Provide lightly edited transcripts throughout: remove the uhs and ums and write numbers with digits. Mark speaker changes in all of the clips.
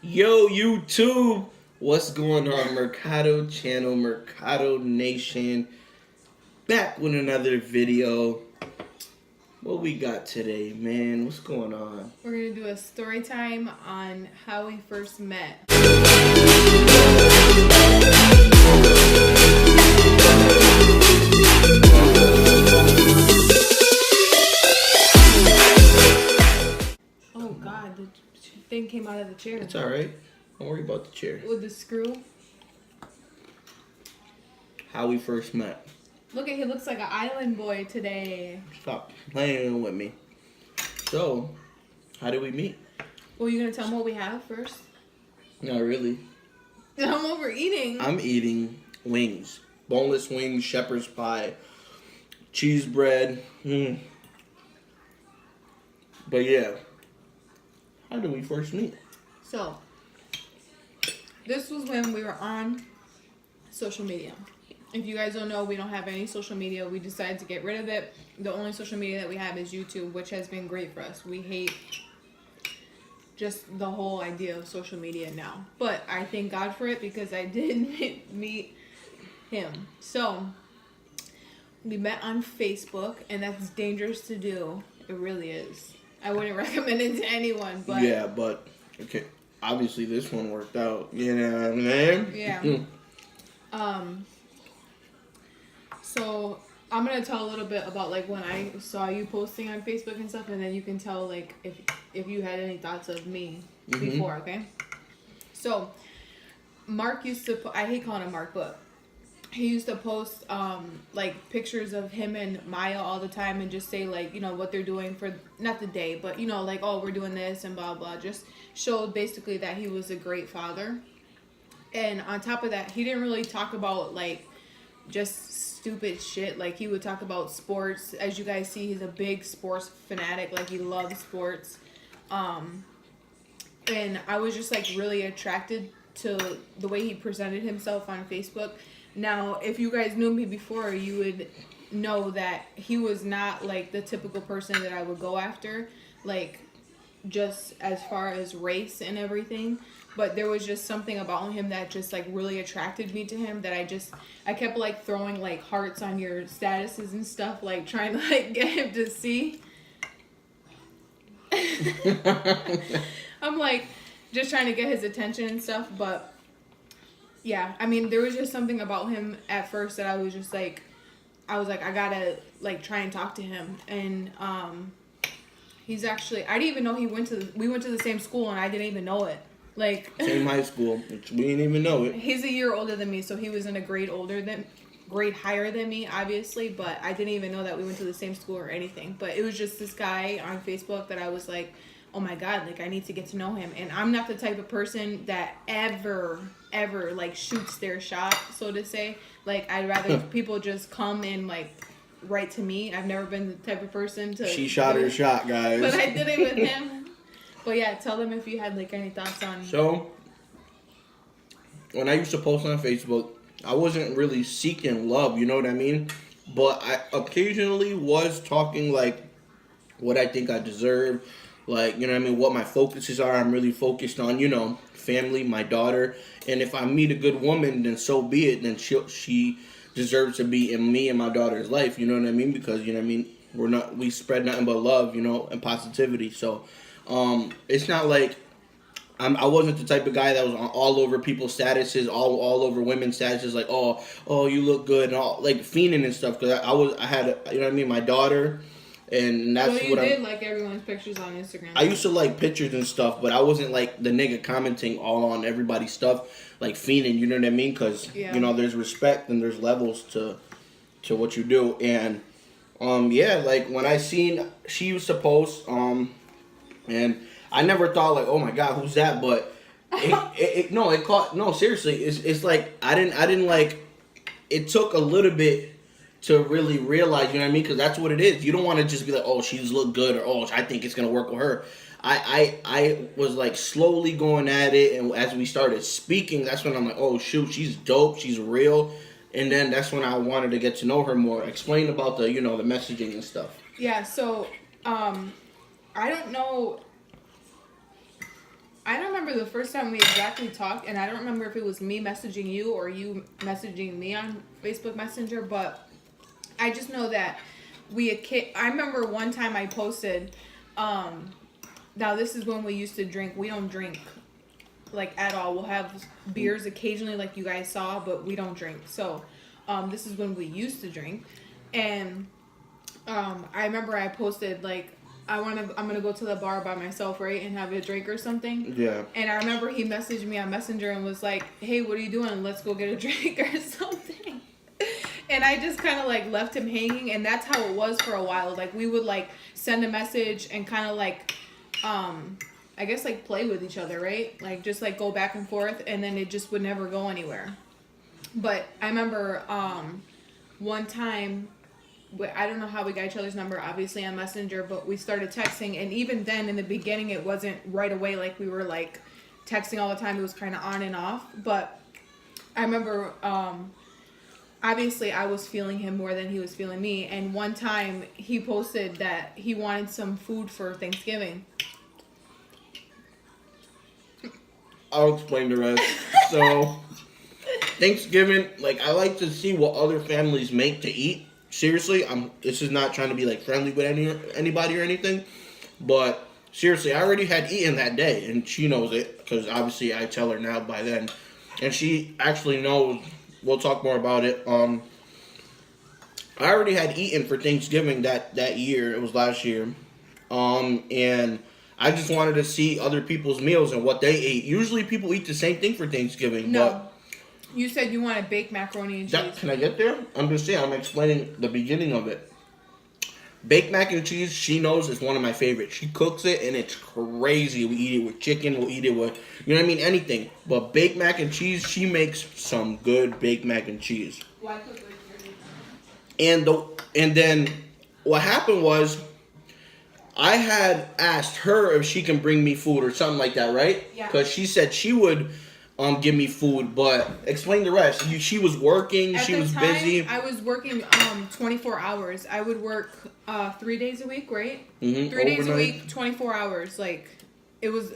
Speaker 1: Yo, YouTube! What's going on, Mercado Channel, Mercado Nation? Back with another video. What we got today, man? What's going on?
Speaker 2: We're going to do a story time on how we first met. Oh, God, the thing came out of the chair.
Speaker 1: It's alright. Don't worry about the chair.
Speaker 2: With the screw.
Speaker 1: How we first met.
Speaker 2: Look at, he looks like an island boy today.
Speaker 1: Stop playing with me. So, how did we meet?
Speaker 2: Well, you going to tell them what we have first?
Speaker 1: Not really.
Speaker 2: I'm overeating.
Speaker 1: I'm eating wings. Boneless wings, shepherd's pie, cheese bread. But yeah. How did we first meet?
Speaker 2: So, this was when we were on social media. If you guys don't know, we don't have any social media. We decided to get rid of it. The only social media that we have is YouTube, which has been great for us. We hate just the whole idea of social media now. But I thank God for it because I did meet him. So, we met on Facebook, and that's dangerous to do. It really is. I wouldn't recommend it to anyone, but...
Speaker 1: Yeah, but, okay, obviously this one worked out. You know what I mean?
Speaker 2: Yeah. So I'm gonna tell a little bit about like when I saw you posting on Facebook and stuff, and then you can tell like if you had any thoughts of me before, okay? So Mark used to I hate calling him Mark, but he used to post like pictures of him and Maya all the time and just say like, you know, what they're doing for not the day, but you know, like, oh, we're doing this and blah blah. Just showed basically that he was a great father. And on top of that, he didn't really talk about like just stupid shit. Like he would talk about sports. As you guys see, he's a big sports fanatic. Like he loves sports. And I was just like really attracted to the way he presented himself on Facebook. Now, if you guys knew me before, you would know that he was not like the typical person that I would go after, like just as far as race and everything. But there was just something about him that just like really attracted me to him, that I kept like throwing like hearts on your statuses and stuff, like trying to like get him to see. I'm like just trying to get his attention and stuff. But yeah, I mean, there was just something about him at first that I was like, I gotta like try and talk to him. And he's actually, I didn't even know we went to the same school, and I didn't even know it. Like
Speaker 1: same high school, which we didn't even know it.
Speaker 2: He's a year older than me, so he was in a grade higher than me, obviously, but I didn't even know that we went to the same school or anything. But it was just this guy on Facebook that I was like, oh my God, like I need to get to know him. And I'm not the type of person that ever like shoots their shot, so to say. Like I'd rather people just come and like write to me. I've never been the type of person to...
Speaker 1: She shot her shot, guys.
Speaker 2: But I did it with him. But yeah, tell them if you had like any thoughts on...
Speaker 1: So, when I used to post on Facebook, I wasn't really seeking love, you know what I mean? But I occasionally was talking like what I think I deserve, like, you know what I mean, what my focuses are. I'm really focused on, you know, family, my daughter. And if I meet a good woman, then so be it. Then she deserves to be in me and my daughter's life, you know what I mean? Because, you know what I mean, we spread nothing but love, you know, and positivity. So, it's not like I wasn't the type of guy that was all over people's statuses, all over women's statuses, like, oh, you look good, and all, like, fiending and stuff, because I had, you know what I mean, my daughter, and that's
Speaker 2: what
Speaker 1: what
Speaker 2: you did like everyone's pictures on Instagram.
Speaker 1: I used to like pictures and stuff, but I wasn't like the nigga commenting all on everybody's stuff, like fiending, you know what I mean, because, you know, there's respect and there's levels to what you do, and, yeah, like, when I seen, she used to post, and I never thought like, oh my God, who's that? But seriously, it's like I didn't like. It took a little bit to really realize, you know what I mean? Because that's what it is. You don't want to just be like, oh, she's look good, or oh, I think it's gonna work with her. I was like slowly going at it, and as we started speaking, that's when I'm like, oh shoot, she's dope, she's real, and then that's when I wanted to get to know her more. Explain about the, you know, the messaging and stuff.
Speaker 2: Yeah. So, I don't know. I don't remember the first time we exactly talked, and I don't remember if it was me messaging you or you messaging me on Facebook Messenger, but I just know that I remember one time I posted, now this is when we used to drink. We don't drink, like, at all. We'll have beers occasionally, like you guys saw, but we don't drink. So, this is when we used to drink. And, I remember I posted, like, I'm gonna go to the bar by myself, right, and have a drink or something.
Speaker 1: Yeah.
Speaker 2: And I remember he messaged me on Messenger and was like, "Hey, what are you doing? Let's go get a drink or something." And I just kind of like left him hanging, and that's how it was for a while. Like we would like send a message and kind of like, I guess like play with each other, right? Like just like go back and forth, and then it just would never go anywhere. But I remember one time. I don't know how we got each other's number, obviously on Messenger, but we started texting, and even then in the beginning it wasn't right away like we were like texting all the time. It was kind of on and off. But I remember obviously I was feeling him more than he was feeling me, and one time he posted that he wanted some food for Thanksgiving.
Speaker 1: I'll explain the rest. So Thanksgiving, like I like to see what other families make to eat. Seriously, this is not trying to be like friendly with anybody or anything, but seriously, I already had eaten that day, and she knows it because obviously I tell her now by then, and she actually knows. We'll talk more about it. I already had eaten for Thanksgiving that year. It was last year, and I just wanted to see other people's meals and what they ate. Usually, people eat the same thing for Thanksgiving.
Speaker 2: No.
Speaker 1: But
Speaker 2: You said you wanted baked macaroni and cheese.
Speaker 1: can I get there? I'm just saying. I'm explaining the beginning of it. Baked mac and cheese, she knows, is one of my favorites. She cooks it, and it's crazy. We eat it with chicken. We'll eat it with, you know what I mean, anything. But baked mac and cheese, she makes some good baked mac and cheese.
Speaker 2: Why cook with
Speaker 1: And then what happened was, I had asked her if she can bring me food or something like that, right?
Speaker 2: Yeah.
Speaker 1: Because she said she would give me food, but explain the rest. She was working, she was busy.
Speaker 2: I was working 24 hours. I would work 3 days a week, right?
Speaker 1: Mm-hmm.
Speaker 2: 3 days a week, 24 hours. Like it was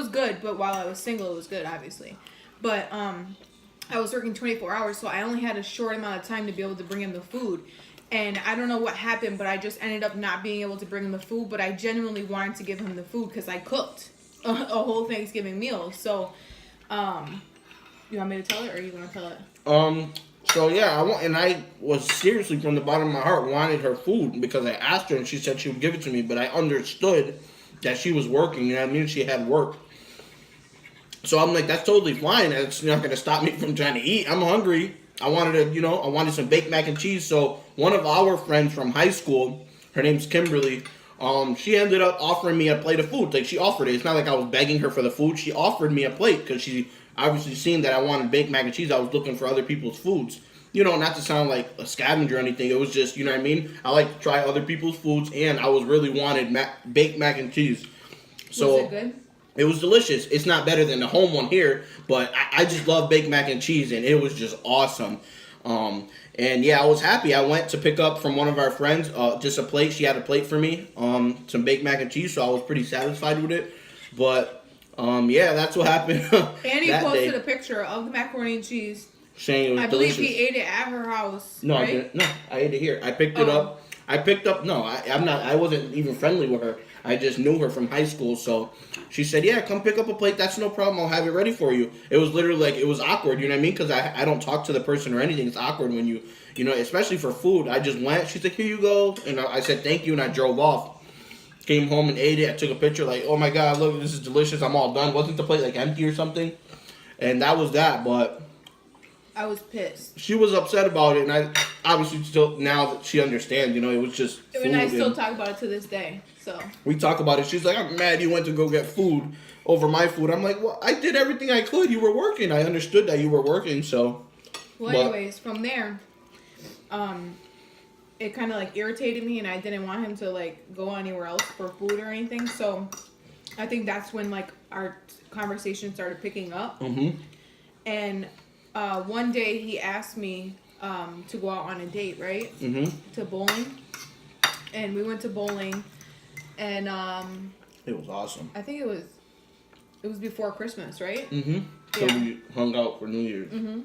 Speaker 2: good, but while I was single, it was good, obviously. But I was working 24 hours, so I only had a short amount of time to be able to bring him the food. And I don't know what happened, but I just ended up not being able to bring him the food. But I genuinely wanted to give him the food because I cooked a whole Thanksgiving meal. So, you want me to tell it, or you want to tell it?
Speaker 1: So yeah, I was seriously from the bottom of my heart wanted her food because I asked her and she said she would give it to me, but I understood that she was working. You know what I mean? She had work. So I'm like, that's totally fine. It's not going to stop me from trying to eat. I'm hungry. I wanted some baked mac and cheese. So one of our friends from high school, her name's Kimberly, she ended up offering me a plate of food. Like, she offered it. It's not like I was begging her for the food. She offered me a plate because she obviously seen that I wanted baked mac and cheese. I was looking for other people's foods. You know, not to sound like a scavenger or anything. It was just, you know what I mean? I like to try other people's foods, and I was really wanted baked mac and cheese. So,
Speaker 2: was it good?
Speaker 1: It was delicious. It's not better than the home one here, but I just love baked mac and cheese, and it was just awesome. And yeah, I was happy. I went to pick up from one of our friends just a plate. She had a plate for me, some baked mac and cheese, so I was pretty satisfied with it. But yeah, that's what happened.
Speaker 2: And he posted a picture of the macaroni and cheese.
Speaker 1: Saying it was delicious.
Speaker 2: I believe he ate it at her house.
Speaker 1: No,
Speaker 2: right?
Speaker 1: I didn't. No, I ate it here. I picked it up. No, I wasn't even friendly with her. I just knew her from high school, so she said, yeah, come pick up a plate. That's no problem. I'll have it ready for you. It was literally like, it was awkward, you know what I mean? Because I don't talk to the person or anything. It's awkward when you know, especially for food. I just went. She's like, here you go. And I said, thank you, and I drove off. Came home and ate it. I took a picture like, oh my God, look, this is delicious. I'm all done. Wasn't the plate like empty or something? And that was that, but
Speaker 2: I was pissed.
Speaker 1: she was upset about it, and I obviously still, now that she understands, you know, it was just food.
Speaker 2: And I still talk about it to this day, so.
Speaker 1: We talk about it. She's like, I'm mad you went to go get food over my food. I'm like, well, I did everything I could. You were working. I understood that you were working, so.
Speaker 2: Well, anyways, from there, it kind of like irritated me, and I didn't want him to like go anywhere else for food or anything, so I think that's when like our conversation started picking up.
Speaker 1: Mm-hmm.
Speaker 2: And one day he asked me to go out on a date, right?
Speaker 1: Mm-hmm.
Speaker 2: To bowling. And we went to bowling, and
Speaker 1: it was awesome.
Speaker 2: I think it was It was before Christmas, right?
Speaker 1: Mm-hmm. So
Speaker 2: Yeah.
Speaker 1: we hung out for New Year's.
Speaker 2: Mm-hmm.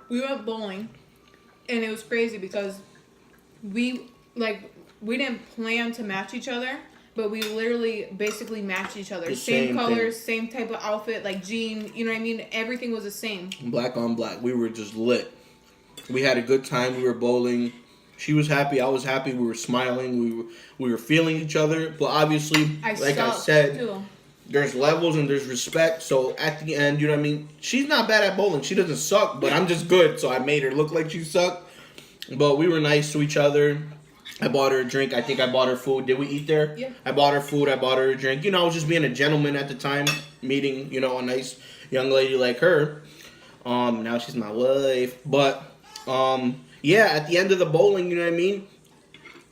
Speaker 2: We went bowling, and it was crazy because we didn't plan to match each other, but we literally basically matched each other.
Speaker 1: The
Speaker 2: Same
Speaker 1: same
Speaker 2: colors,
Speaker 1: thing.
Speaker 2: same type of outfit, like jean. You know what I mean? Everything was the same.
Speaker 1: Black on black. We were just lit. We had a good time. We were bowling. She was happy. I was happy. We were smiling. We were feeling each other. But obviously, like I said,
Speaker 2: too.
Speaker 1: there's levels and there's respect. So at the end, you know what I mean? She's not bad at bowling. She doesn't suck, but I'm just good. So I made her look like she sucked. But we were nice to each other. I bought her a drink. I think I bought her food. Did we eat there?
Speaker 2: Yeah.
Speaker 1: I bought her food. I bought her a drink. You know, I was just being a gentleman at the time, meeting, you know, a nice young lady like her. Now she's my wife. But, yeah, at the end of the bowling, you know what I mean?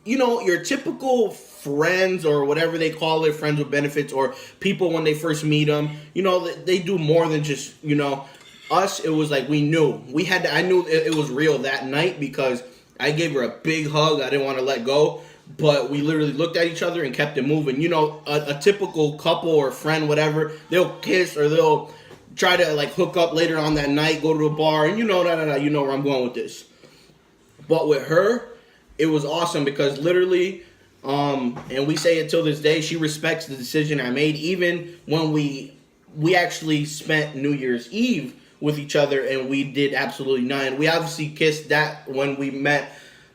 Speaker 1: You know, your typical friends or whatever they call it, friends with benefits, or people when they first meet them, you know, they do more than just, you know, us. It was like we knew. I knew it was real that night because I gave her a big hug. I didn't want to let go. But we literally looked at each other and kept it moving. You know, a typical couple or friend, whatever, they'll kiss or they'll try to, like, hook up later on that night, go to a bar, and you know, you know where I'm going with this. But with her, it was awesome because literally, and we say it till this day, she respects the decision I made. Even when we actually spent New Year's Eve with each other and we did absolutely nothing. We obviously kissed that when we met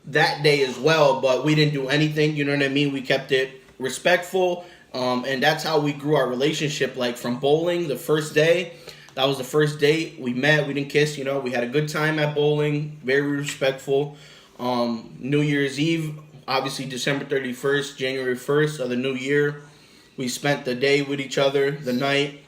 Speaker 1: that day as well, but we didn't do anything. You know what I mean? We kept it respectful, and that's how we grew our relationship. Like from bowling, the first day. That was the first date. We met. We didn't kiss. You know, we had a good time at bowling. Very respectful. New Year's Eve, obviously December 31st, January 1st of the new year. We spent the day with each other, the night.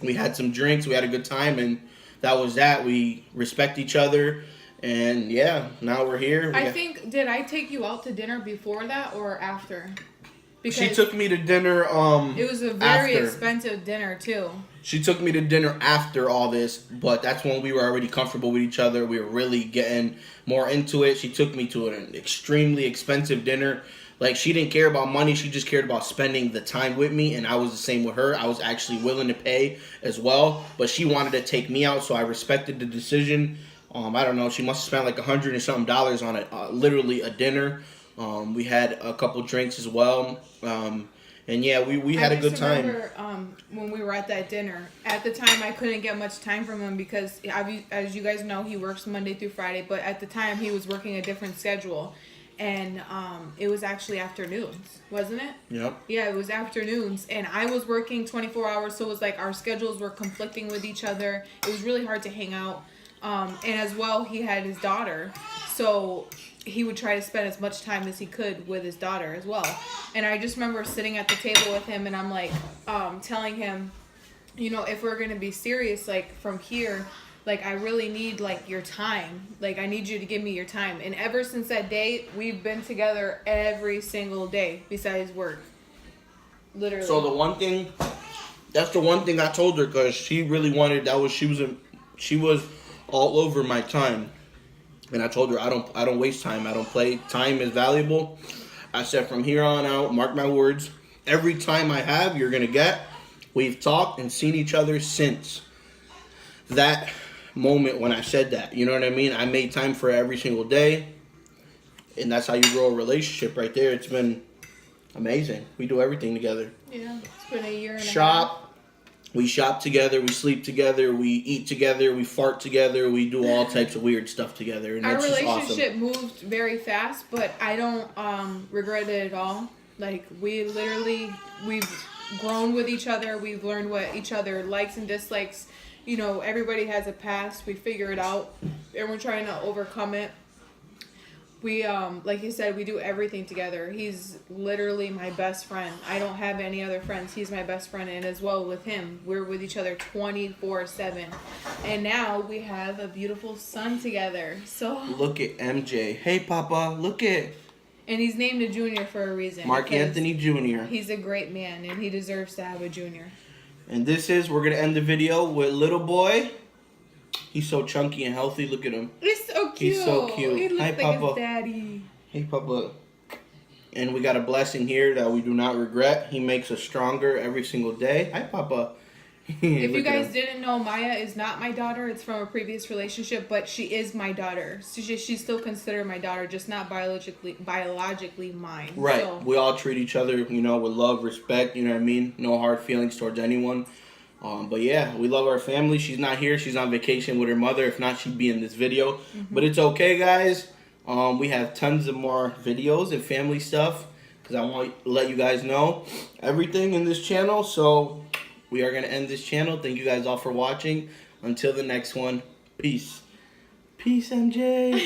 Speaker 1: We had some drinks. We had a good time, and that was that. We respect each other. And, yeah, now we're here.
Speaker 2: Did I take you out to dinner before that or after? Because
Speaker 1: she took me to dinner
Speaker 2: it was a very
Speaker 1: after.
Speaker 2: expensive dinner, too.
Speaker 1: She took me to dinner after all this, but that's when we were already comfortable with each other. We were really getting more into it. She took me to an extremely expensive dinner. Like, she didn't care about money. She just cared about spending the time with me, and I was the same with her. I was actually willing to pay as well, but she wanted to take me out, so I respected the decision. I don't know. She must have spent like $100 and something on it. Literally a dinner. We had a couple drinks as well. And yeah, we had a good time.
Speaker 2: I just remember when we were at that dinner. At the time, I couldn't get much time from him because, as you guys know, he works Monday through Friday. But at the time, he was working a different schedule. And it was actually afternoons, wasn't it?
Speaker 1: Yep.
Speaker 2: Yeah, it was afternoons. And I was working 24 hours, so it was like our schedules were conflicting with each other. It was really hard to hang out. And as well, he had his daughter. So he would try to spend as much time as he could with his daughter as well. And I just remember sitting at the table with him and I'm like, telling him, you know, if we're going to be serious, like from here, like I really need like your time. Like I need you to give me your time. And ever since that day, we've been together every single day besides work. Literally.
Speaker 1: So that's the one thing I told her because she really wanted, she was all over my time. And I told her I don't waste time. I don't play. Time is valuable. I said from here on out, mark my words, every time I have, you're going to get. We've talked and seen each other since that moment when I said that. You know what I mean? I made time for her every single day. And that's how you grow a relationship right there. It's been amazing. We do everything together.
Speaker 2: Yeah, it's been a year and a half.
Speaker 1: Shop. We shop together, we sleep together, we eat together, we fart together, we do all types of weird stuff together, and
Speaker 2: our
Speaker 1: that's just
Speaker 2: relationship
Speaker 1: awesome.
Speaker 2: moved very fast, but I don't regret it at all. Like we've grown with each other, we've learned what each other likes and dislikes. You know, everybody has a past. We figure it out, and we're trying to overcome it. We, like you said, we do everything together. He's literally my best friend. I don't have any other friends. He's my best friend. And as well with him, we're with each other 24/7. And now we have a beautiful son together. So
Speaker 1: look at MJ. Hey, Papa, look at.
Speaker 2: And he's named a junior for a reason.
Speaker 1: Mark Anthony Jr.
Speaker 2: He's a great man, and he deserves to have a junior.
Speaker 1: And we're going to end the video with little boy. He's so chunky and healthy. Look at him.
Speaker 2: He's so cute.
Speaker 1: He's so cute.
Speaker 2: He looks
Speaker 1: Hi,
Speaker 2: like
Speaker 1: Papa.
Speaker 2: his daddy.
Speaker 1: Hey, Papa. And we got a blessing here that we do not regret. He makes us stronger every single day. Hi, Papa.
Speaker 2: If you guys didn't know, Maya is not my daughter. It's from a previous relationship, but she is my daughter. So she's still considered my daughter, just not biologically mine.
Speaker 1: Right.
Speaker 2: So.
Speaker 1: We all treat each other, with love, respect. You know what I mean? No hard feelings towards anyone. But yeah, we love our family. She's not here. She's on vacation with her mother. If not, she'd be in this video. Mm-hmm. But it's okay, guys. We have tons of more videos and family stuff because I want to let you guys know everything in this channel. So we are going to end this channel. Thank you guys all for watching. Until the next one, peace. Peace, MJ.